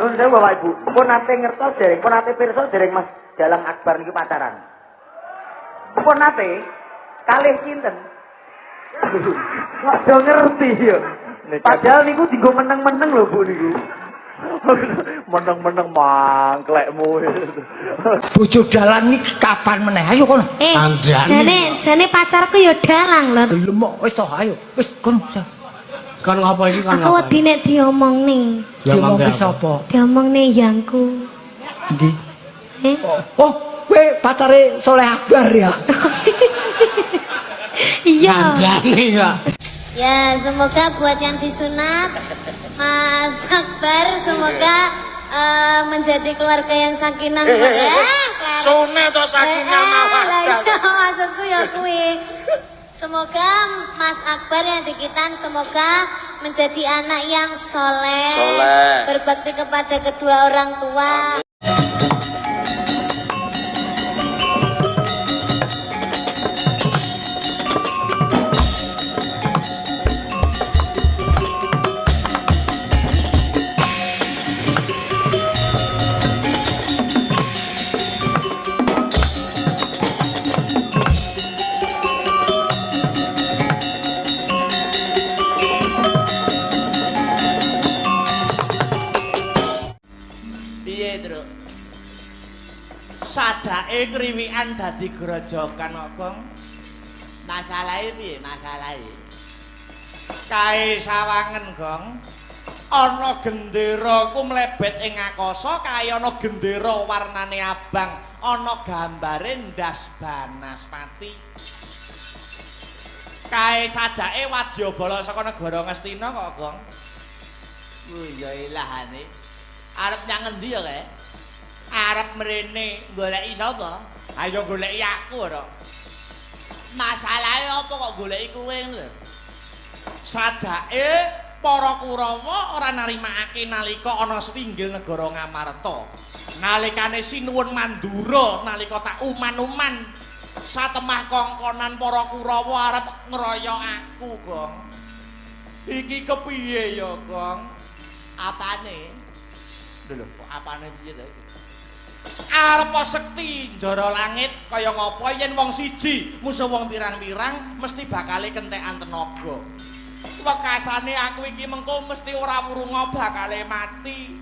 Nuwun sewu Bapak Ibu. Pun nate ngertos dereng, pun nate pirsa dereng Mas Dalang Akbar niki pacaran. Pun nate kalih sinten? Kok ngerti ya. Padahal niku dienggo meneng-meneng lho Bu niku. Meneng-meneng mangklekmu. Bojo dalang iki kapan meneh? Ayo kono. Jane pacarku ya dalang lho. Lemok wis to, ayo. Wis kono. Kon ngapa iki kon ngapa? Aku wedi nek diomongne. Diomong ki sapa? Diomongne yangku. Ndi? Eh? Oh, kowe pacare Soleh Akbar ya. Iya. Kandhane kok. Ya, semoga buat yang disunat Mas Akbar semoga menjadi keluarga yang sakinah ya. Sunat atau sakinah mawaddah. Maksudku ya kuwi. Semoga Mas Akbar yang dikitan semoga menjadi anak yang soleh, berbakti kepada kedua orang tua. Sajake kriwikan dadi grojokan kok, Gong. Masalahe piye masalahe? Kae sawangen, Gong. Ana gendera ku mlebet ing akasa, kae ana gendera warnane abang, ana gambare ndas Banaspati. Kae sajake wadyabala saka negara Ngastina kok, Gong. Ya ilahane. Arep nyang endi ya, kae? Arep mrene goleki sapa? Ayo goleki aku ora. Masalahe apa kok goleki kowe lho? Sajake para Kurawa ora narimakake nalika ana sringgil negara Ngamarta. Nalikane sinuwun Mandura nalika tak uman-uman satemah kongkonan para Kurawa arep ngeroyok aku, Gong. Iki kepiye ya, Gong? Apane? Lho, kok apane piye to iki? Arep sekti njara langit kaya ngapa yen wong siji musuh wong pirang-pirang mesti bakale kentekan tenaga. Wekasane aku iki mengko mesti ora wurunga bakale mati.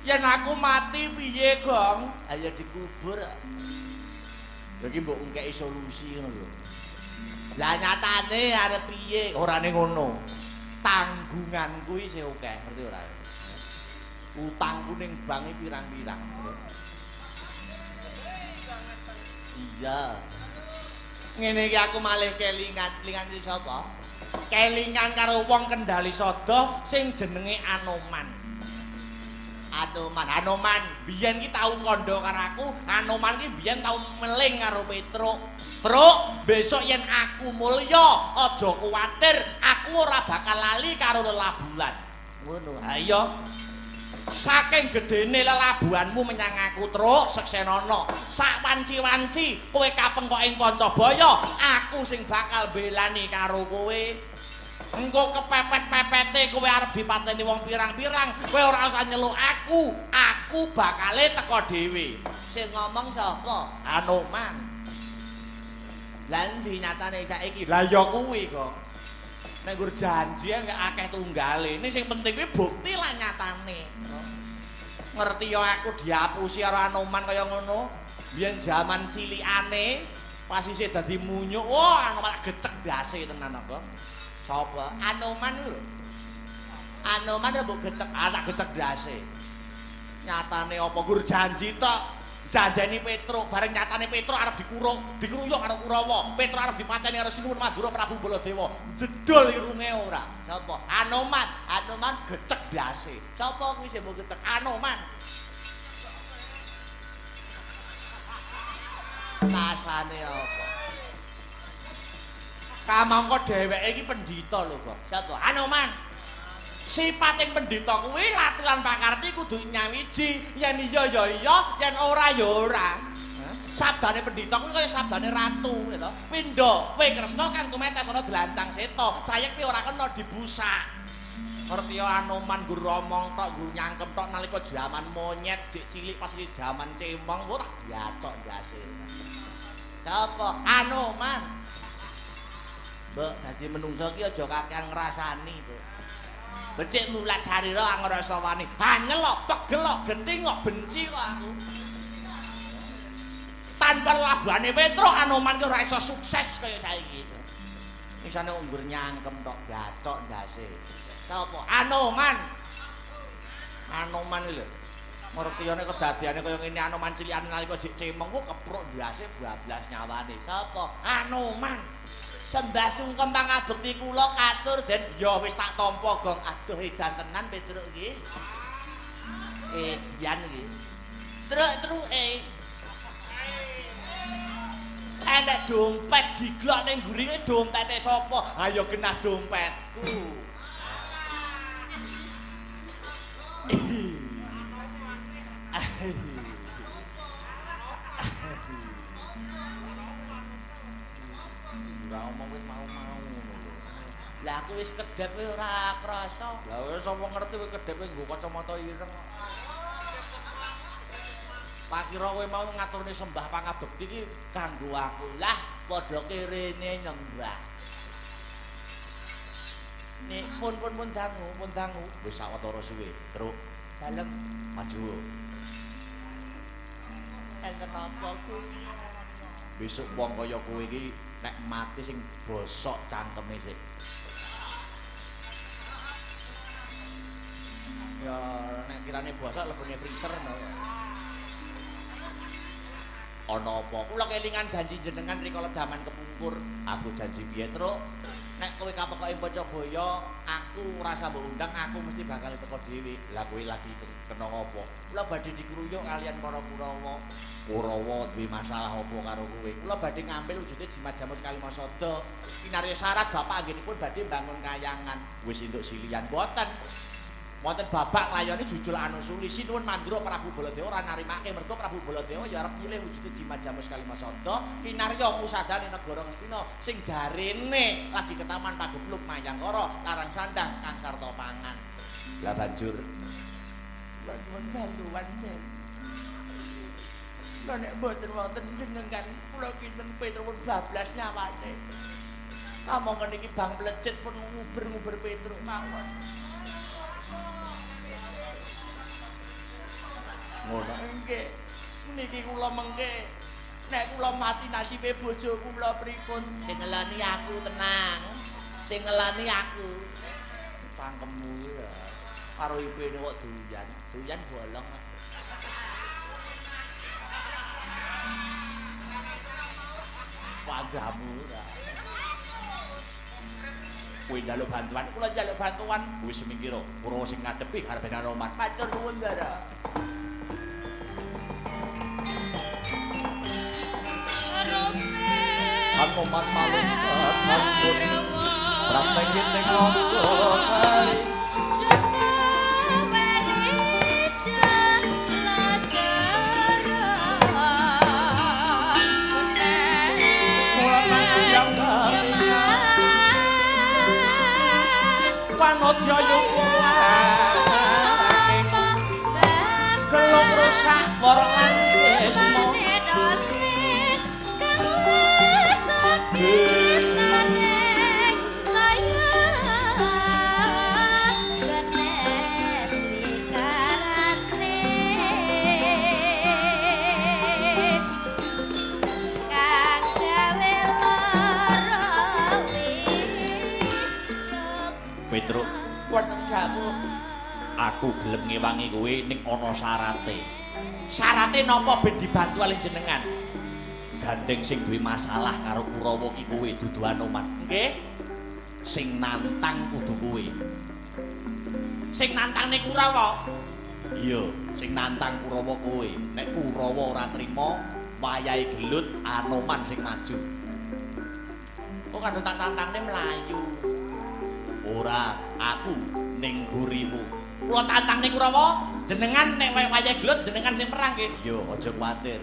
Yen aku mati piye, Gong? Ayo dikubur. Lha iki mbok ngekeki solusi ngono lho. Lah nyatane arep piye? Orane ngono. Tanggunganku isih akeh, ngerti ora? Utangku ning bank pirang-pirang. Iya. Ngene iki aku malih kelingan iki sapa? Kelingan karo wong Kendali Sada sing jenenge Anoman. Anoman, biyen ki tau kandha karo aku, Anoman ki biyen tau meling karo Petruk. Truk, besok yen aku mulya, aja kuwatir, aku ora bakal lali karo lelabuhan. Ngono. Ha iya. Saking gedene lelabuhanmu menyang aku, Truk, Seksenana. Sak wanci-wanci kowe kapengkok ing Pancabaya, aku sing bakal belani karo kowe. Engko kepepet-pepete kowe arep dipateni wong pirang-pirang, kowe ora usah nyeluk aku bakale teko dhewe. Sing ngomong sapa? Anoman. Lah endi nyatane saiki? Lah ya kuwi, Kong. Nek nggur janji enggak akeh tunggale. Ini sing penting kuwi bukti lah nyatane. Ngerti ya aku diapusi karo Anoman kaya ngono. Biyen jaman cilikane pas isih dadi munyuk, wah Anoman gecek dase tenan apa? Sapa? Anoman lho. Anoman mbok gecek, anak gecek dase. Nyatane apa nggur janji tok. Janjani Petruk, bareng nyatane Petruk arep dikuruyuk karo Kurawa. Petruk arep dipateni karo Sinuwun Madura Prabu Baladewa. Jedol irunge ora. Sapa? Anoman gecek dase. Sapa kuwi sing mbok gecek? Anoman. Kasane apa? Kamangka dheweke iki pendhita lho, Kok. Sapa? Anoman. Sipating pendhita kuwi latihan pakarti kudu nyawiji, yen iya ya iya, yen ora ya ora. Sabdane pendhita kuwi kaya sabdane ratu, gitu. Pindha, kowe Kresna kang tumetes ana dlancang seta, sayekti ora kena dibusak. Ngerti ya Anoman nggo romong tok, nggo nyangkem tok nalika jaman monyet, jek cilik pas iki jaman cemong kok tak diacok ndase. Sapa? Anoman. Mbok dadi menungso ki aja kakean ngrasani, Bu. Becik mulat sarira ngrasa wani. Hanyel kok, pegel kok, genting kok, benci kok aku. Tanpa labane Petruk Anoman ki ora iso sukses kaya saiki. Misane unggur nyangkem tok gacok ndase. Sapa? Anoman. Anoman lho. Ngertiyane kedadiane kaya ngene Anoman cilikan nalika jek cemeng kok kepruk ndase bablas nyawane. Sapa? Anoman. Sembah sungkem pangabekti kula katur den ya wis tak tampa gong. Aduh edan tenan Petruk iki. Dian iki. Truk-truke. Enek dompet jiglok ning gurine dompete sapa? Ayo genah dompetku. Ora omong wis mau-mau ngono lho. Lah aku wis kedhep ora krasa. Lah wis sapa ngerti kowe kedhepe nggo kacamata ireng. Tak kira kowe mau ngaturne sembah pangabekti iki kanggo aku. Lah padha kirene nyembah. Nek pun dangu. Wis sawetara suwe. Truk dalem maju. Enten apa Gus? Besok wong kaya kowe iki nek mati sing bosok cangkeme sik. Ya nek kirane bosok lebone freezer no. Ana apa? Kula kelingan janji jenengan rikala daman kepungkur. Aku janji piye, Truk? Nek kowe kapekoke Pancabaya, aku ora usah mbok undang, aku mesti bakal teko dhewe. Lah kowe lagi kena apa? Kula badhe dikruyuk kalian para Kurawa. Kurawa duwe masalah apa karo kowe? Kula badhe ngambil wujude Jimat Jamus Kalimasada. Kinarya syarat bapak anggenipun badhe bangun kayangan. Wis entuk silian boten. Wonten babak nglayani jujul anusuli sinuwun mandura Prabu Baladewa ora narimake mergo Prabu Baladewa ya arep nyilih wujude Jimat Jamus Kalimasada kinarya ngusadani negara Ngastina sing jarene lagi ketaman pagebluk Mayangkara Karang Sandang Kang Sarta Pangan. Lah banjur nyuwun bantuan Den. Lah nek mboten wonten jenengan kula kinten Petruk bablas nyawane. Amongen iki bang plecit pun nguber-nguber Petruk mawon. Ngono nggih. Niki kula mengke nek kula mati nasibe bojo kula pripun? Sing ngelani aku tenang. Sing ngelani aku. Cangkemmu ya. Karo ibene kok doyan. Doyan bolong. Wajahmu ya. Kowe njaluk bantuan, kula njaluk bantuan. Wis semingkira, Kurawa sing ngadepi arep Anoman. Matur nuwun, Ndara. Anoman malih sampun praktekin ning Longosari. Panodya keluk rusak para lan Desma Petruk, wonten jamu. Aku gelem ngewangi kowe ning ana syarate. Syarate napa ben dibantu ali jenengan? Gandeng sing duwe masalah karo Kurawa ki kowe dudu Anoman. Nggih. Sing nantang kudu kowe. Sing nantangne Kurawa. Iya, sing nantang Kurawa kowe. Nek Kurawa ora trima, wayahe gelut Anoman sing maju. Kok kadung tak tantangne mlayu. Ora, aku ning burimu. Kula tantang ning Kurawa, jenengan nek wayahe gelut jenengan sing perang nggih. Yo aja kuwatir.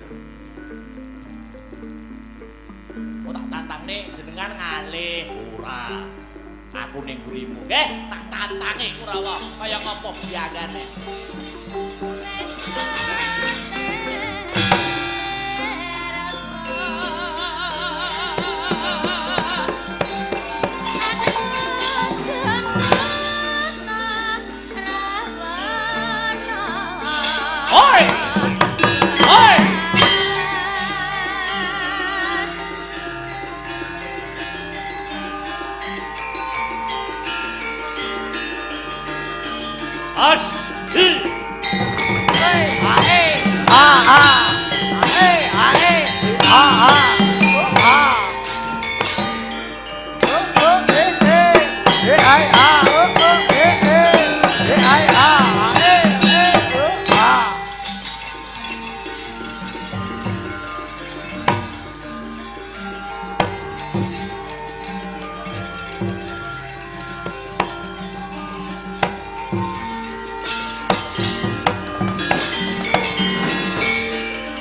Kok tak tantangne jenengan ngalih. Ora. Aku ning gurimu. Nggih, tak tantangi Kurawa kaya ngapa biangane. Oi! Oi! As! Hi! Hey! Ae! Ah! Ah! Ae! Ae! Ah! Ah! Ah! Oh! Eh! Ai! Ah! Oh! Eh! Ai! Ah!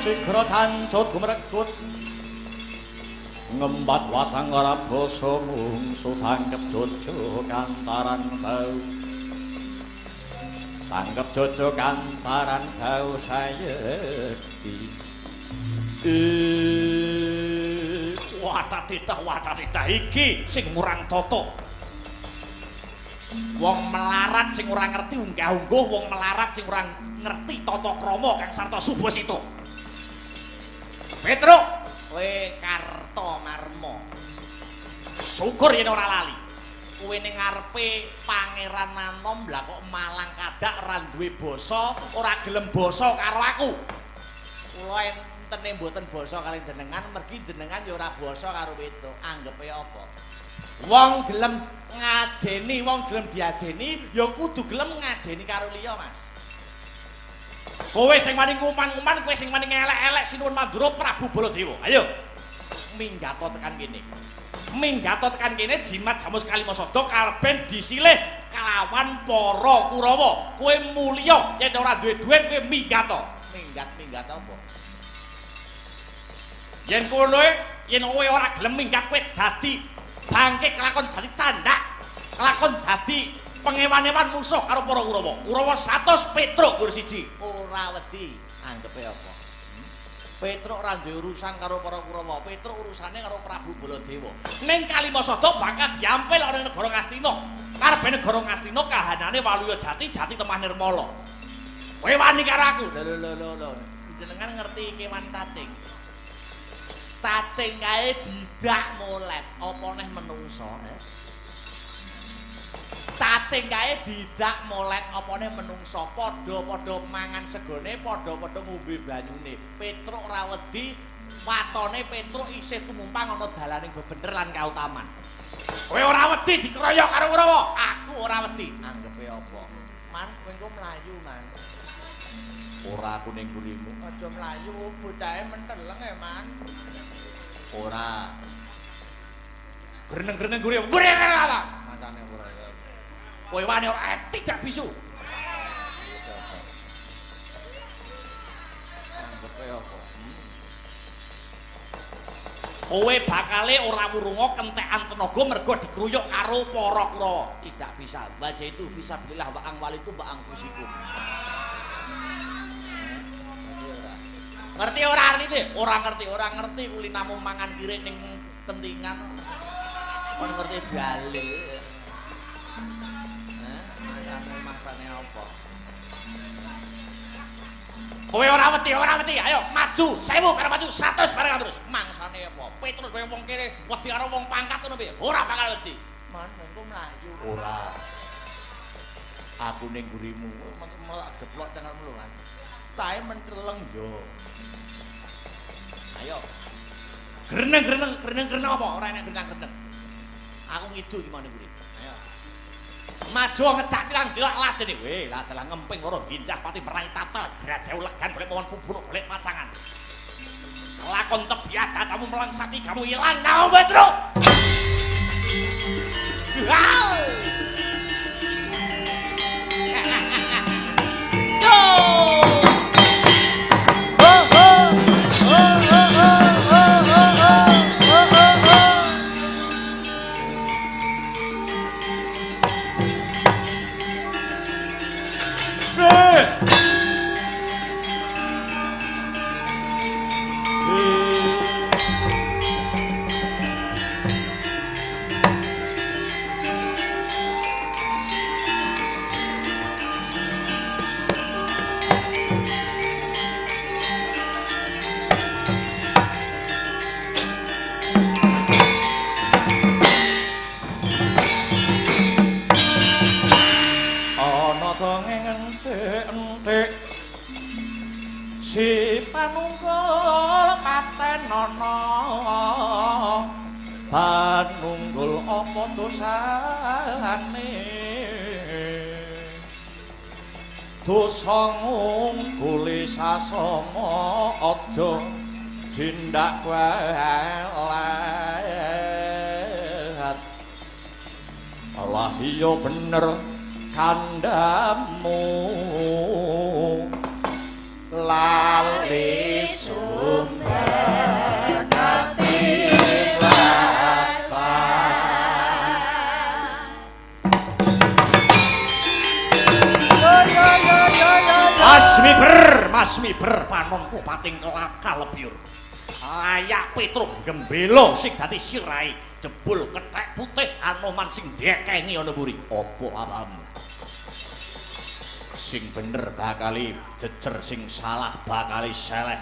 Sigro tancut gumrekut ngembat watang ora basa mungsu tangkep jojo kantaran bau tangkep jojo kantaran bau sayekti watatita iki sing murang toto wong melarat sing ora ngerti unggah-ungguh wong melarat sing ora ngerti tata krama kang sarta subasita Petruk, kowe Karta Marma. Syukur yen ora lali. Kowe ning ngarepe Pangeran Anom lha kok malang kadak ora duwe basa, ora gelem basa karo aku. Kula entene mboten basa kali jenengan, mergi jenengan ya ora basa karo wedok. Anggepe apa? Wong gelem ngajeni, wong gelem diajeni, ya kudu gelem ngajeni karo liya, Mas. Kowe sing wani nguman-nguman, kowe sing wani elek-elek sinuwun Mandura Prabu Baladewa. Ayo. Minggato tekan kene. Minggato tekan kene jimat Jamus Kalimasada karben disilih kalawan para Kurawa. Kowe mulya yen ora duwe dhuwit kowe minggato. Minggat apa? Yen kowe ora gelem minggat kowe dadi bangke kelakon dadi candak. Kelakon dadi pengewan-ewan musuh karo para Kurawa. Kurawa 100 Petruk gur siji. Ora wedi. Anggepe apa? Petruk ora duwe urusan karo para Kurawa. Petruk urusane karo Prabu Baladewa. Ning Kalimasada bakal diampil ana negara Ngastina. Karepe negara Ngastina kahanane Waluya Jati, Jati Temah Nirmala. Kowe wani karo aku. Lho. Jenengan ngerti kewan cacing. Cacing kae didak molet, apa neh menungso, Cacing kae didak molet opone menungso padha-padha mangan segone padha-padha ngombe banyune. Petruk ora wedi watone Petruk isih tumumpang ana dalaning bebener lan kautaman. Kowe ora wedi dikeroyok karo Kurawa? Aku ora wedi. Anggepe apa? Man, kowe engko mlayu, Man. Ora aku ning gurimu. Aja mlayu, bocahe menteleng Man. Ora. Greneng-greneng guri. Guri apa? Macane ora. Kowe wani ora tidak bisu. Anggepe apa? Kowe bakale ora wurunga kentekan tenaga mergo dikruyuk karo para Kurawa. Tidak bisa. Baca itu fisabilillah wa angwaliku wa angfusikum. Ngerti ora artine? Ora ngerti kulinamu mangan kirik ning kentingan. Kon ngerti dalil. Maksane apa? Kowe ora wedi. Ayo maju 1000 bareng maju 100 bareng terus. Mangsane apa? Petrus kowe wong kene wedi karo wong pangkat ngono piye? Ora bakal wedi. Man, engko mlayu. Ora. Aku ning gurimu, melak deplok cengelmu kan. Tae menteleng yo. Ayo. Greneng apa? Ora enak greneng. Aku ngidu iki mane guri. Ayo. Maju ngecak tirang dilak ladene. Weh, ladalah ngemping karo gincah pati merangi tatal, grajew legan golek pohon pupuk golek macangan. Lakon tebiat datamu melangsati kamu hilang nyawa Petruk. Wow. Go! Si panunggul patenana panunggul apa dosane dosa ngungguli sasama aja tindak welet Allah iya bener kandamu lali sumber Mas Miber panonku pating kalebyur layak Petruk gembelo sing dadi sirai jebul kethek putih Anoman sing dekengi ana mburi apa alamu sing bener bakali jejer sing salah bakali seleh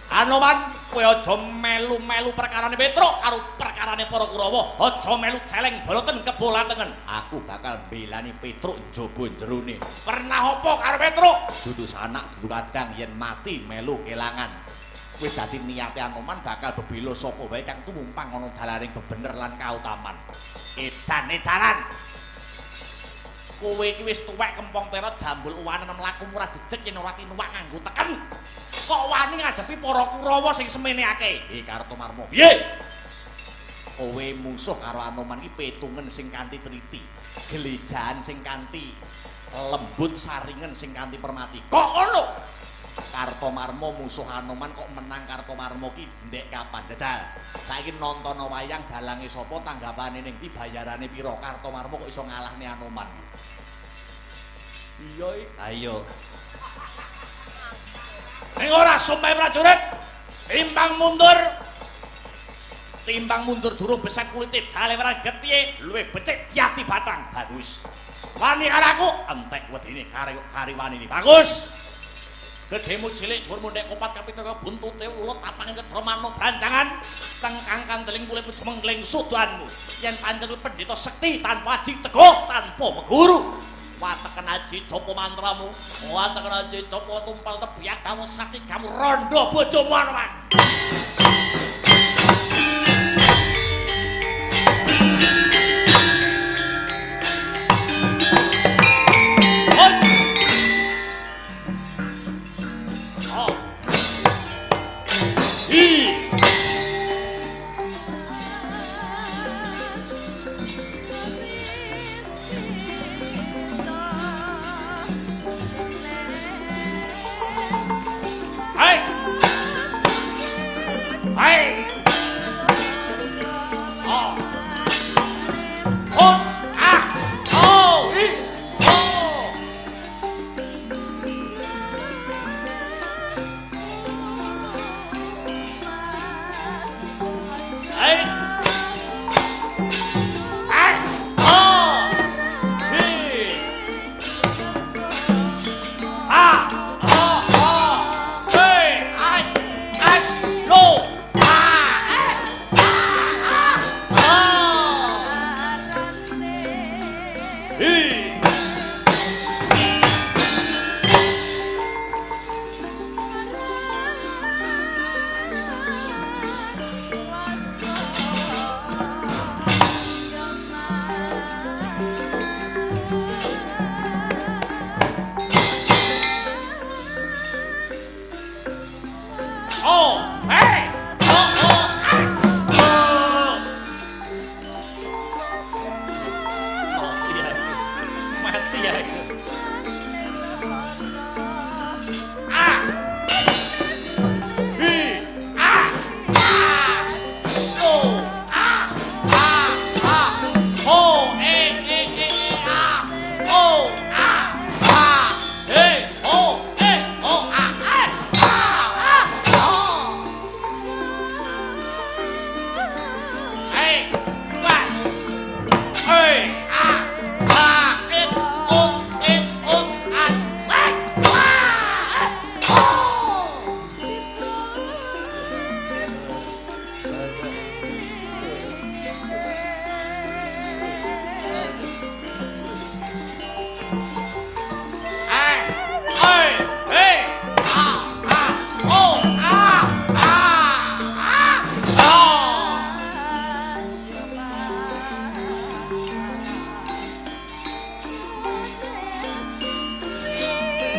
Anoman kowe aja melu-melu perkarane Petruk karo perkarane para Kurawa aja melu celeng boloten kebolatengen aku bakal belani Petruk njaba jerone pernah apa karo Petruk dudu sanak dudu kadang yen mati melu kelangan wis dadi niate Anoman bakal bebelo sapa wae kang tumumpang ana dalaning bebener lan kautaman edan-edanan kowe iki wis tuwek kempong terot jambul uwanen mlaku ora jejeg yen ora tinuwak nganggo teken kok wani ngadepi para Kurawa sing semene akeh Kartomarma piye kowe musuh karo Anoman iki petungen sing kanthi triti gelejahan sing kanthi lembut saringen sing kanthi permati kok ngono Kartomarma musuh Anoman kok menang Kartomarma ki ndek kapan jajal saiki nonton wayang dalange sapa tanggapane ning ndi bayarane pira Kartomarma kok iso ngalahne Anoman iya ayo ning ora sumpah prajurit timbang mundur durung besek kulite daleweran getihe luwih becik diati batang bagus wani karo aku entek wedine kari wani bagus gedhemu cilik dhuwurmu ndek kopat kapitara buntute ulut apange ketremano branjangan tengkang kandeling kulitmu jemengling sudanmu yen pancen pendhita sekti tanpa aji teguh tanpa meguru wateken aji copo mantramu wateken aji copo tumpal tebiak dawa sakti kamu rondo bojomu Anoman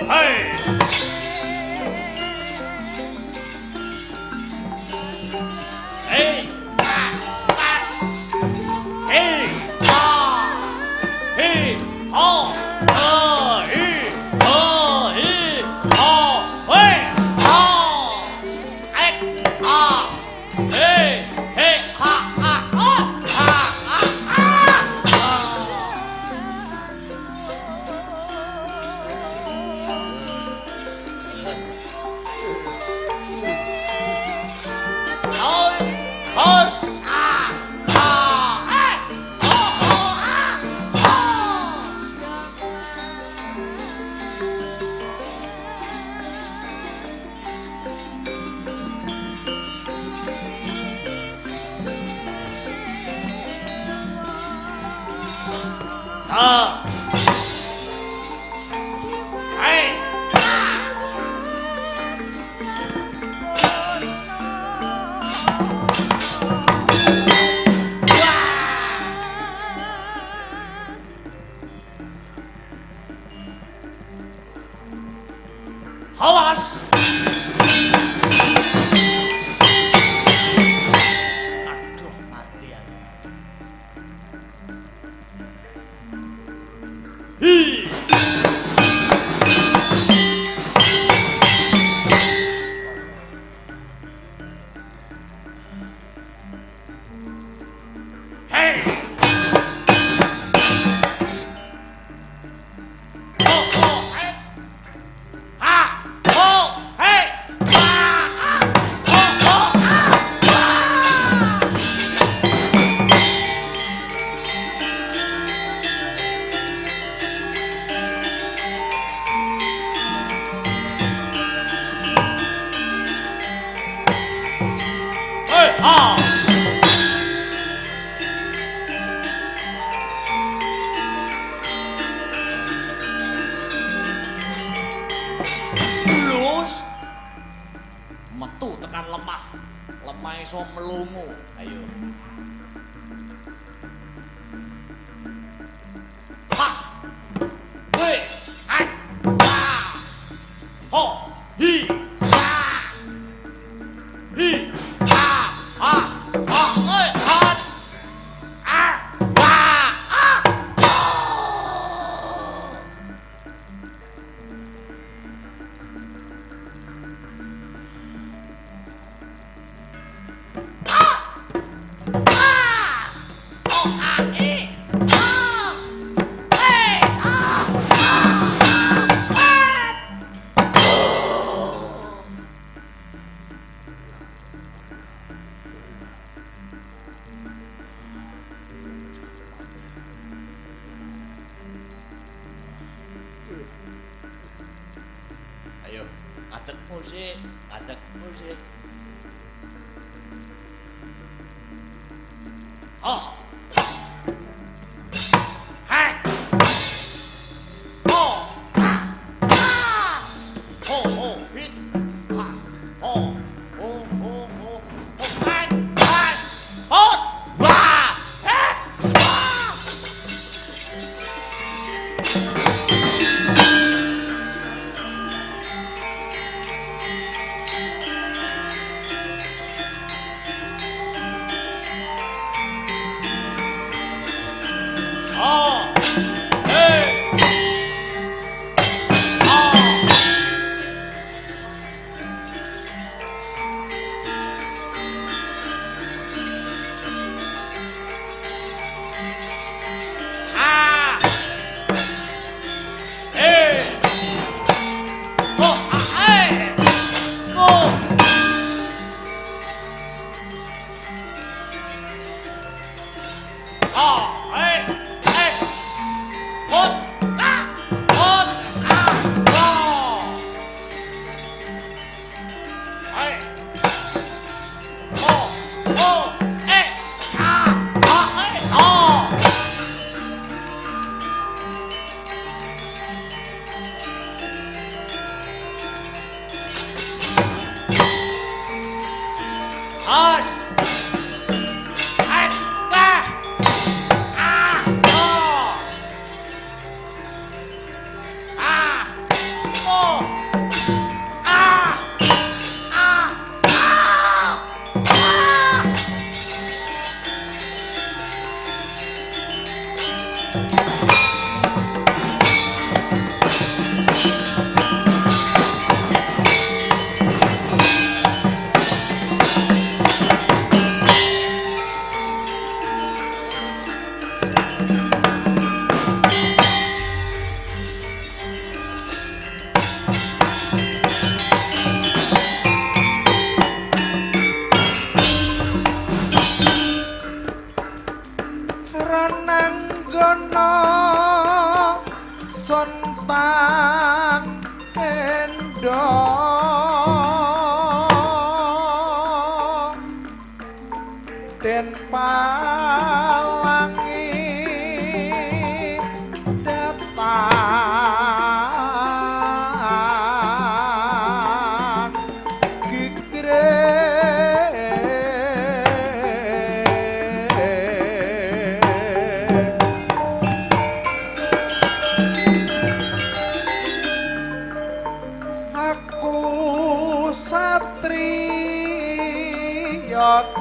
Hey. Hey. Hey. Hey. Oh. Hey. Oh. Hey. Oh. Hey. Oh. Hey. Ah. Hey. Hey. Ha. Ah. Oh. Ha. Ah. Ah. Hos, ah, ah, eh, oh, oh, ah, oh. Ah. Hey. Awas. Aduh, mati ya. Hi. Hey. Oh, oh, hey. Ha. Oh, hey. Ah, ah. Oh, oh, ah. Hey, ah. Lus. Metu tekan lemah. Lemah iso melungu. Ayo. Ha. Hei. Hai. Ha. Ho. Hi. Ha. Hi. Ha. Ha. Ha. Oi. Hat. Ah. Ha. Ah. Ayo, adek musik, adek musik. Oh. Hai. Oh. Ah. Ah. Oh, oh, hit. Ha. Oh. Oh, oh, oh. Oh, hai. Has. Hot. Wah. Eh. Wah.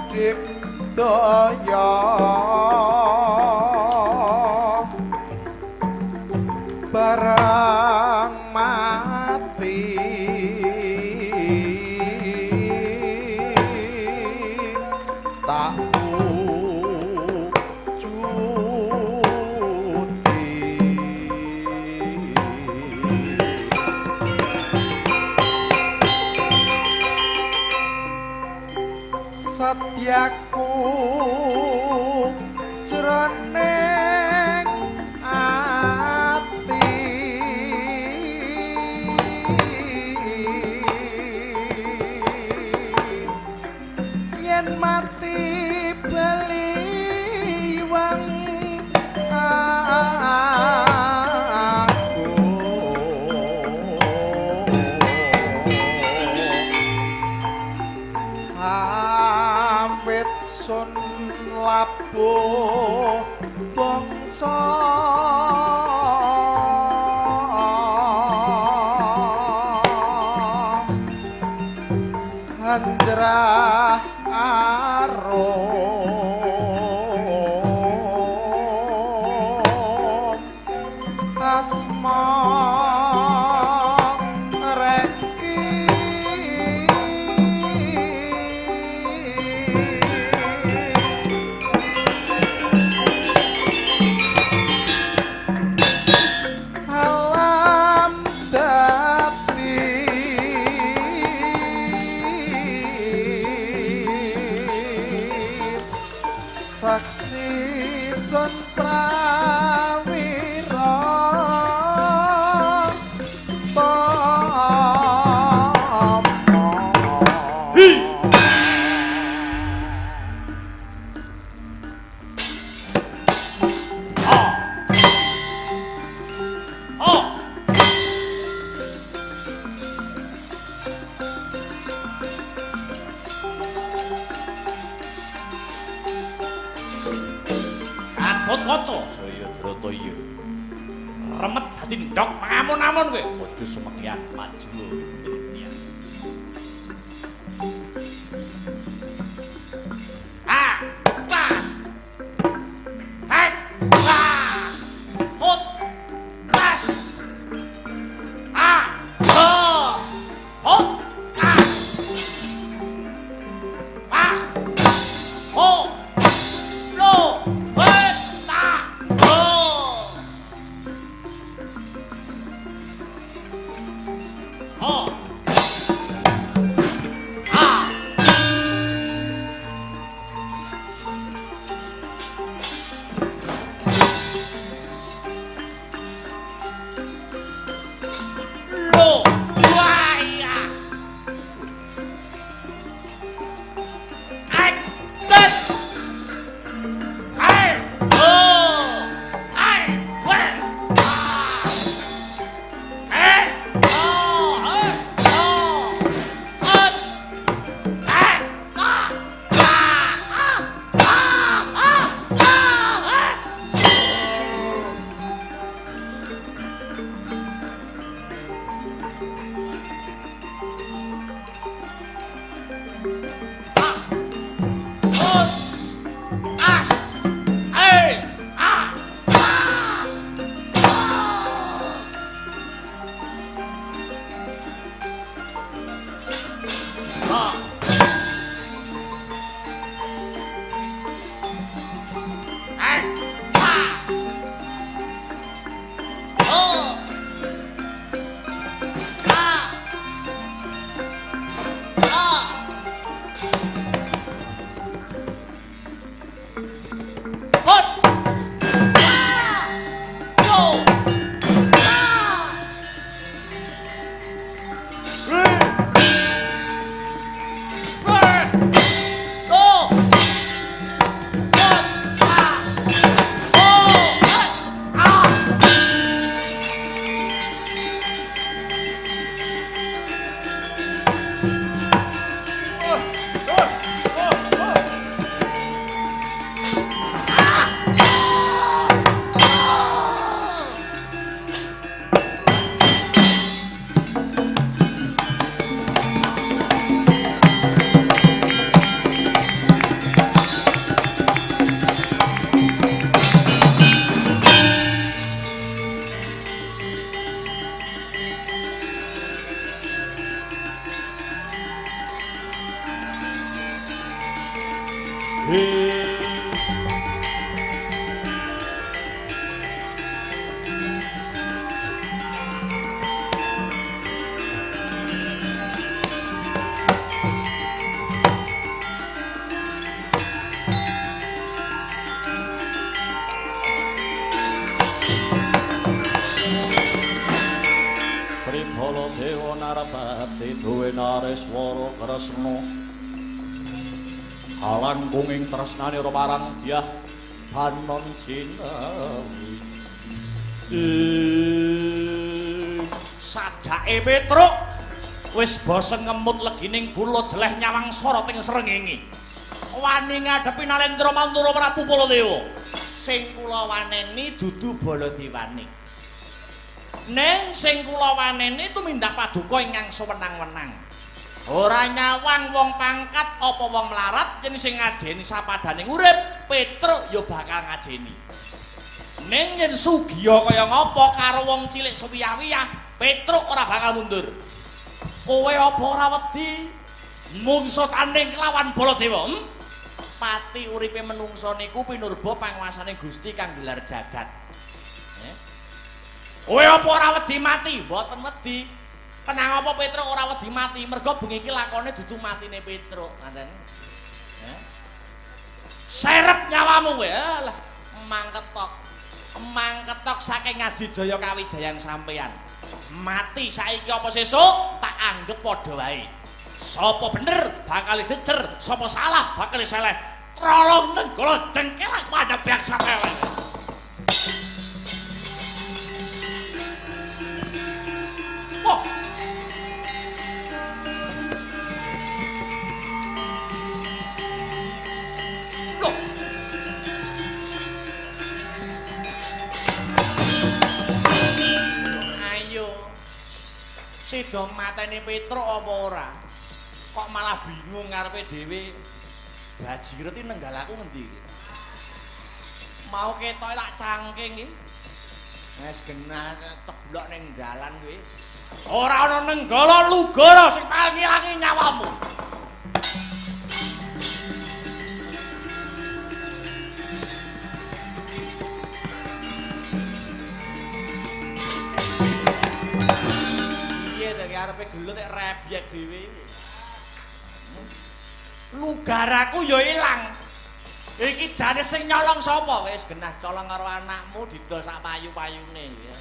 dipdaya barang mati tak satyaku jroning ati yen mati beliwang sun labuh bangsa handrah arum asma saksi sun prawira Kaca Jaya Drataya remet dadi ndok pangamun-amun kowe padha sumekyan maju Tribala Dewa Narpati duwe nareswara kresna halangkung ing tresnane marang Dyah Banon Jinawi sajake Petruk wis bosen ngemut legining kula jeleh nyawang sara ting srengenge wani ngadepi Nalendra Mantara Prabu Baladewa sing kula waneni dudu Baladewani ning sing kula waneni tumindak paduka ingkang sewenang-wenang. Ora nyawang wong pangkat apa wong melarat yen sing ngajeni sapadaning urip, Petruk ya bakal ngajeni. Ning yen sugiya kaya ngapa karo wong cilik suwiyah-wiyah, Petruk ora bakal mundur. Kowe apa ora wedi mungsuh tanding kelawan Baladewa? Pati uripe menungsa niku pinurba panguwasane Gusti kang gelar jagat. Kowe apa ora wedi mati? Mboten wedi. Kenang apa Petruk ora wedi mati? Mergo bengi iki lakone dudu matine Petruk, ngoten. Serep nyawamu kowe. Lah, emang ketok saking Ngaji Jaya kawijayan sampeyan. Mati saiki apa sesuk tak anggap padha wae. Sapa bener bakal jejer, sapa salah bakal seleh. Trolong nenggala jengkel aku ada pihak sampeyan. Oh. Loh. Ayo. Sida mateni Petruk apa ora? Kok malah bingung ngarepe dhewe. Bajiret iki nenggal aku ngendi iki? Mau ketok tak cangking iki. Wis genah ceblok ning dalan kuwi. Ora ana nenggala lugara sing paling ngilangi nyawamu. Piye to arepe gelut nek rebyek dhewe iki. Lugaraku ya ilang. Iki jane sing nyolong sapa? Wis genah colong karo anakmu didol sak payu-payune ya.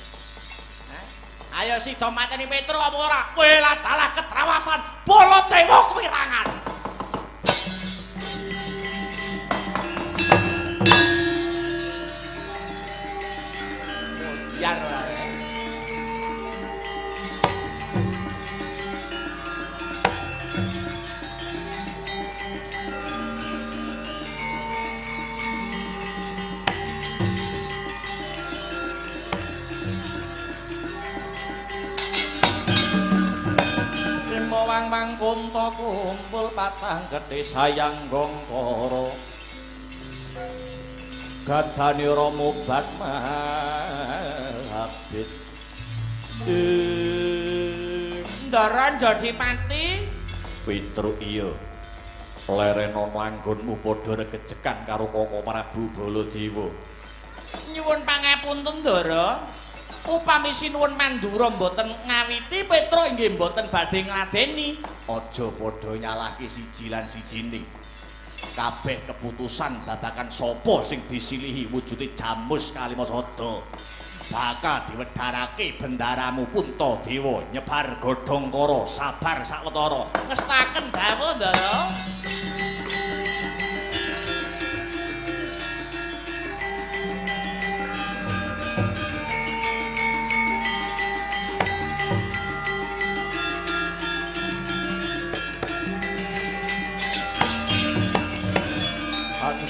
Ayo sida mateni Petruk apa ora? Kowe ladalah ketrawasan Baladewa kepirangan. Biar ora. Wang kunta kumpul patang gedhe sayang gongkara gadani Rama Batmabit Ndaran Jodipati Petruk iya lerena manggonmu padha regejekan karo Koko Prabu Baladewa nyuwun pangapunten Ndara. Upami sinuwun Mandura mboten ngawiti Petruk inggih mboten badhe ngladeni. Aja padha nyalahke siji lan sijining. Kabeh keputusan babagan sapa sing disilihi wujude Jamus Kalimasada bakal diwedharake bendaramu Puntadewa nyebar godhongkara sabar sawetara. Ngestaken dawuh Ndara.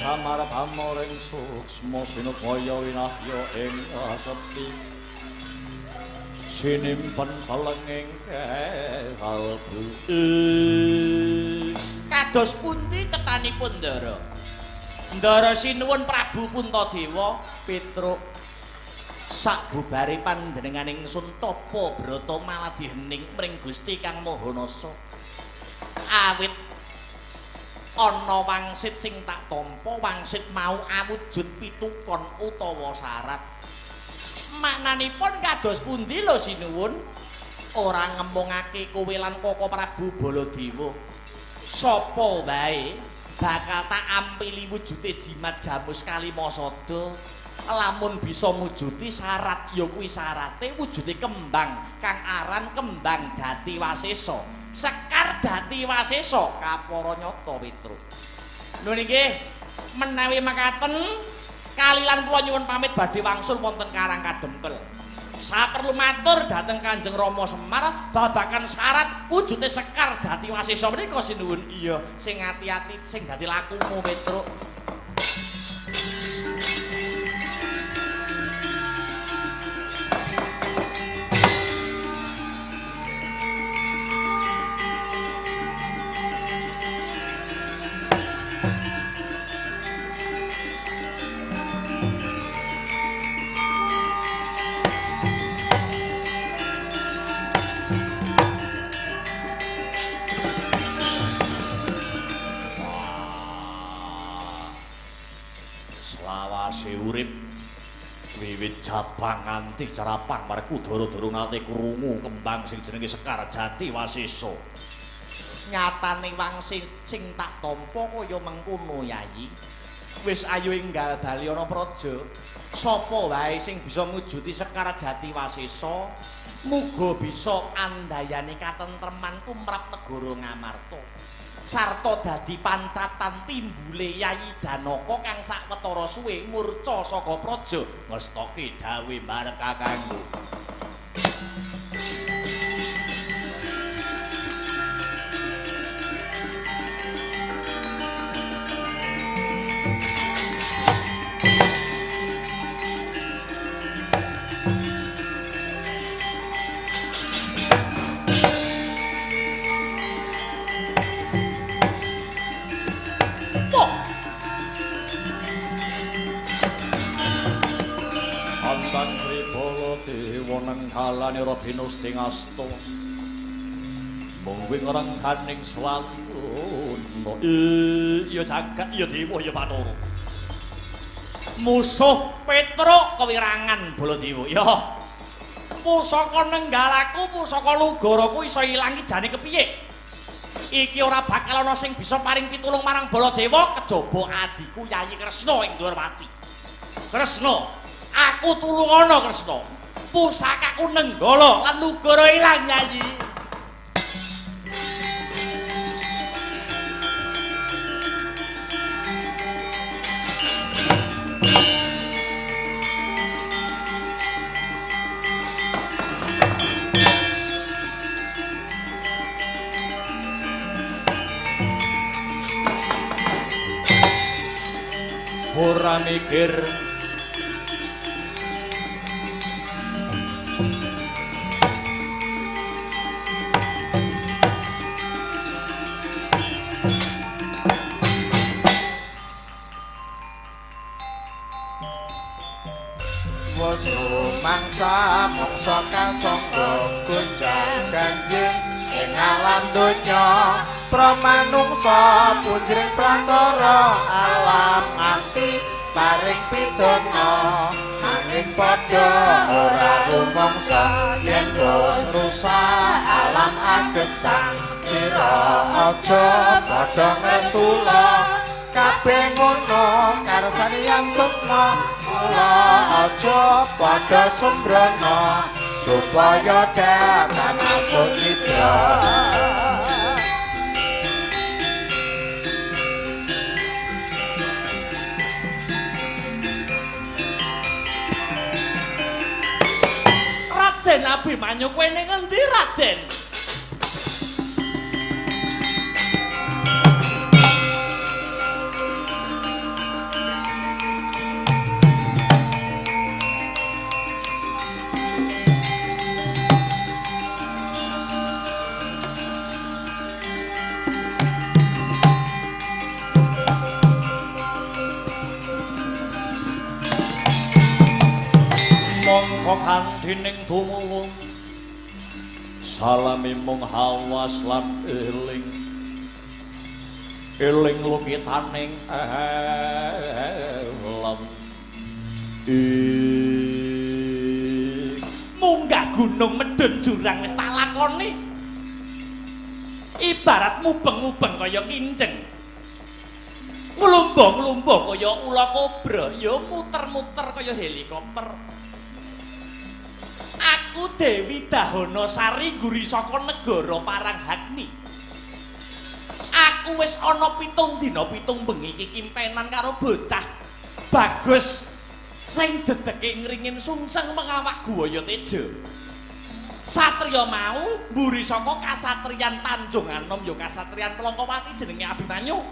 Samar pamoring suksma sinupaya winahya ing aseti sinimpen kalenging kalbu Kados pundi cetanipun Ndara? Ndara sinuwun Prabu Puntadewa Petruk sakbubare panjenenganing ingsun tapa brata maladi hening mring Gusti Kang Maha Nasa awit ana wangsit sing tak tampa wangsit mau awujud pitukon utawa syarat. Maknanipun kados pundi lho sinuwun? Ora ngembungake kowe lan Koko Prabu Baladewa. Sapa wae bakal tak ampili wujude jimat Jamus Kalimasada. Lamun bisa mujuti syarat ya kuwi syarate wujude kembang kang aran kembang Jati Wasesa. Sekar Jati Wasesa kapara nyata Petruk. Lho nggih menawi makaten kalilan kula nyuwun pamit badhe wangsul wonten Karang Kadempel. Saperlu matur dhateng Kanjeng Rama Semar babagan syarat wujude Sekar Jati Wasesa menika sinuwun. Iya, sing ati-ati sing dadi lakumu Petruk. Urip wiwit Jabang nganti Cerapang marku doro-doro nate krungu kembang sing jenenge Sekar Jati Wasesa. Nyatane wangsit sing tak tampa kaya mengkono Yayi. Wis ayo enggal bali ana praja. Sapa wae sing bisa mujuti Sekar Jati Wasesa muga bisa andayani katentreman tumrap negara Ngamarta. Sarta dadi pancatan timbule Yayi Janaka kang sakwetara suwe murca saka praja ngestake dawuh marang kakangku. Woneng kalane Robinus Tingasta mung ngrengganing swalun ya jagat ya dewa ya Bathara musuh Petruk kewirangan Baladewa ya pusaka nenggalaku pusaka lugaraku iso ilang jane kepiye iki ora bakal ana sing bisa paring pitulung marang Baladewa kejaba adiku Yayi Kresna ing Durmati. Kresna aku tulungono Kresna pusakaku nenggala lan nugara ilang Yayi. Ora mikir wis rumangsa mangsa kasangga gunjang ganjing ing alam donya pramanungsa punjring pratara alam ati paring pidana nanging padha ora rumangsa yen wis rusak alam agesang sira aja padha ngesula kabeh ngono karsane yang sukma mula aja padha sembrono supaya datan aku citra. Raden Abimanyu kowe ning endi Raden? mongko kanthi ning tumuwung salami mung hawas lan eling eling lukitaning elem munggah gunung medun jurang wis tak lakoni ibarat mubeng-mubeng kaya kinceng nglumbah-nglumbah kaya ula kobra ya muter-muter kaya helikopter aku Dewi Dahanasari guri saka negara Paranghagni aku wis ana 7 dina 7 bengi iki kimpenan karo bocah Bagus sing dedeke ngringin sungseng mengawak Guwaya Teja. Satriya mau mburi saka kasatriyan Tanjung Anom ya kasatriyan Plongkowati jenenge Abimanyu.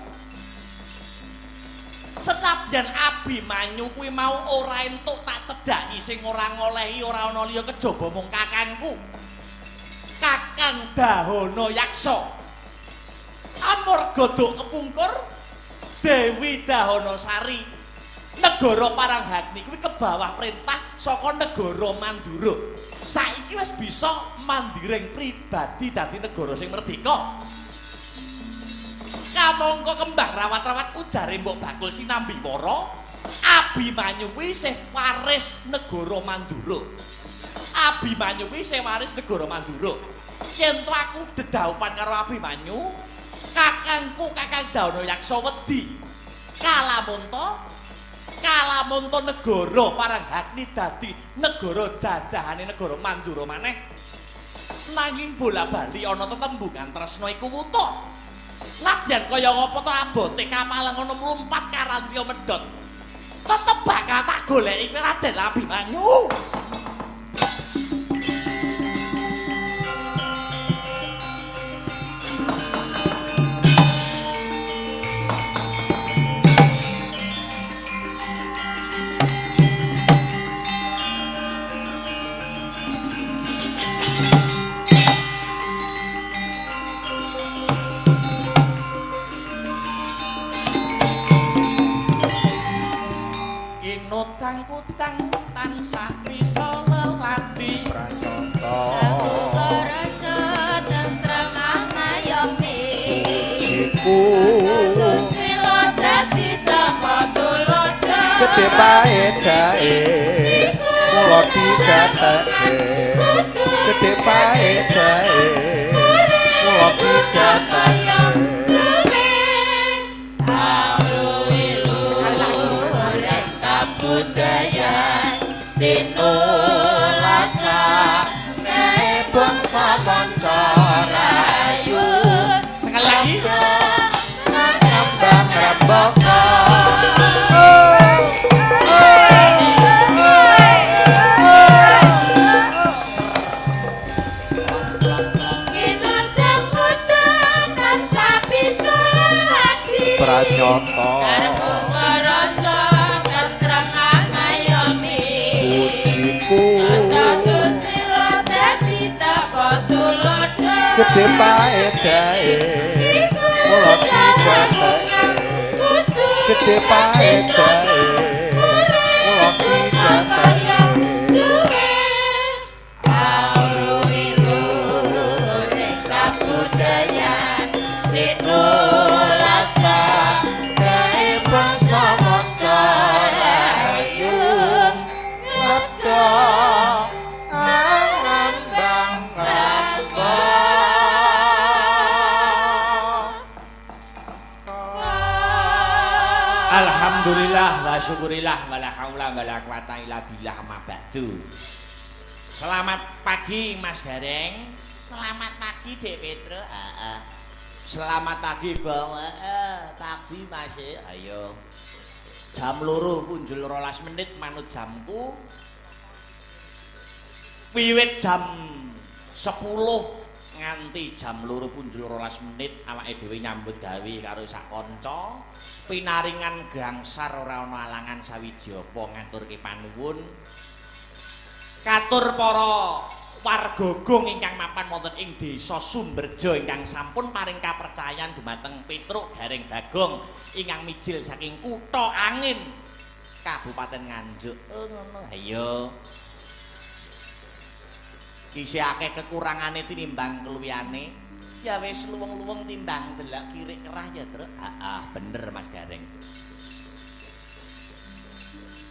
Senadyan Abimanyu kuwi mau ora entuk tak cedhaki sing ora ngolehi ora ana liya kejaba mung kakangku. Kakang Dahanayaksa. Amarga duk kepungkur Dewi Dahanasari negara Paranghagni kuwi kebawah perintah saka negara Mandura. Saiki wis bisa mandiring pribadi dadi negara sing merdeka. Kamangka kembang rawat-rawat ujare Mbok Bakul Sinambiwara, Abimanyu kuwi isih waris negara Mandura. Abimanyu kuwi isih waris negara Mandura. Yen to aku dedaupan karo Abimanyu, kakangku Kakang Dahanayaksa wedi kalamunta negara Paranghagni dadi negara jajahane negara Mandura maneh. Nanging bola-bali ana tetembungan tresna iku wuta. Nadyan kaya ngapa to abote kapalang ana mlumpat karantya medhot. Tetep bakal tak goleki Raden Abimanyu. Kutang tansah bisa lelati Pranyata aku karasa tentrem ngayomi jiku susila dadi tapa tulodo gede paedae kula digatake gede paedae kula digatake budaya tinulasa kae bangsa manca rayu sekali lagi ngambang rembaka kinutang-utang sapi selagi pranyata gede paedae kula digatake gede paedae kula digatake kabudayan tinulasa kae bangsa manca rayu ngerto Alhamdulillah wa syukurillah wala haula wala quwata illa billah ma ba'du. Selamat pagi Mas Gareng. selamat pagi Dek Petro. Selamat pagi Bang. Pagi Mas. Ayo. Jam 2 punjul 12 menit manut jamku. Wiwit jam 10 nganti jam 2 punjul 12 menit awake dhewe nyambut gawe karo sak kanca. Pinaringan gangsar ora ana alangan sawiji apa ngaturke panuwun. Katur para warga gong ingkang mapan wonten ing Desa Sumberjo ingkang sampun paring kapercayan dumateng Petruk Gareng Bagong ingkang mijil saking Kutha Angin Kabupaten Nganjuk. Ngono. Ayo. Isih akeh kekurangane tinimbang keluyane. Ya wis luwung-luwung timbang delok kirik kerah ya, Truk. Bener Mas Gareng.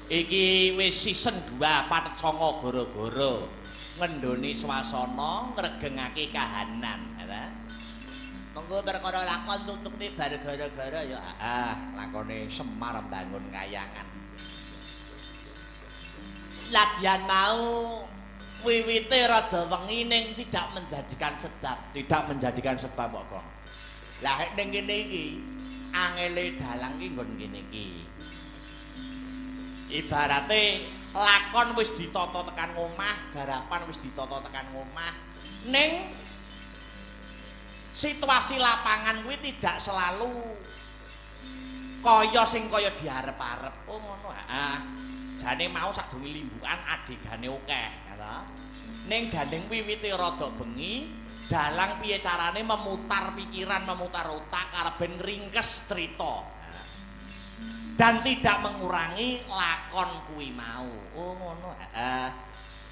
Iki wis season 2 patet songo goro-goro. Ngendoni swasana, ngregengake kahanan, ya. Mengko perkara lakon tutukne bar gara-gara ya. Lakone Semar Bangun Kayangan. Lagian mau wiwite rada wengi ning tidak menjadikan sebab kok. Lah ning kene iki angele dalang iki nggon kene iki. Ibarate lakon wis ditata tekan omah, garapan wis ditata tekan omah. Ning situasi lapangan kuwi tidak selalu kaya sing kaya diarep-arep. Oh ngono. Jane mau sadurunge limbukan adegane akeh, ya. Ning gandeng wiwite rada bengi, dalang piye carane memutar pikiran, memutar otak arep ben ngringkes cerita. Dan tidak mengurangi lakon kuwi mau. Oh ngono.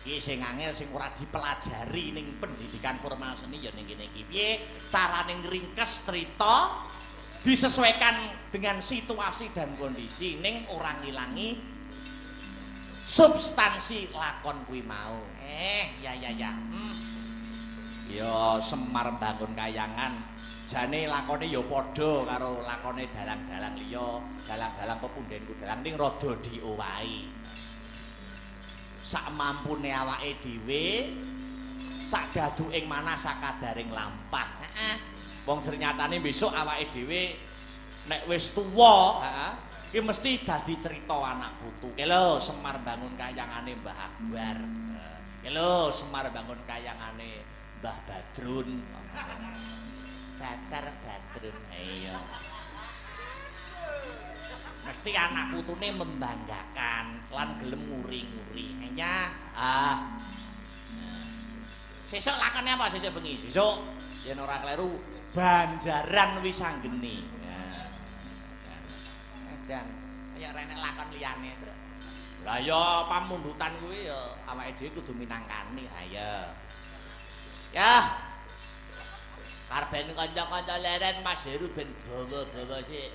Iki sing angel sing ora dipelajari ning pendidikan formal seni ya ning kene iki. Piye carane ngringkes cerita disesuaikan dengan situasi dan kondisi ning ora ngilangi substansi lakon kuwi mau. Ya. Ya Semar Bangun Kayangan. Jane lakone ya padha karo lakone dalang-dalang liya, dalang-dalang pepundhenku dalang ning rada diowahi. Sak mampune awake dhewe, sak gaduking manah sakadaring lampah. Wong ternyatane besok awake dhewe nek wis tuwa, iki mesti dadi cerita anak putu. Ki lho Semar Bangun Kayangane Mbah Akbar. Ki lho Semar Bangun Kayangane Mbah Badrun. Badrun. Iya. Mesti anak putune membanggakan lan gelem nguri-nguri. Ya. Sesuk lakone apa sesuk bengi? Sesuk yen ora kleru Banjaran Wisanggeni. Jan, kaya renek lakon liyane, Truk. Lah ya pamundutan kuwi ya awake dhewe kudu minangkani. Ayo. Ya. Karben kanca-kanca leren Mas Heru ben dawa-dawa sik.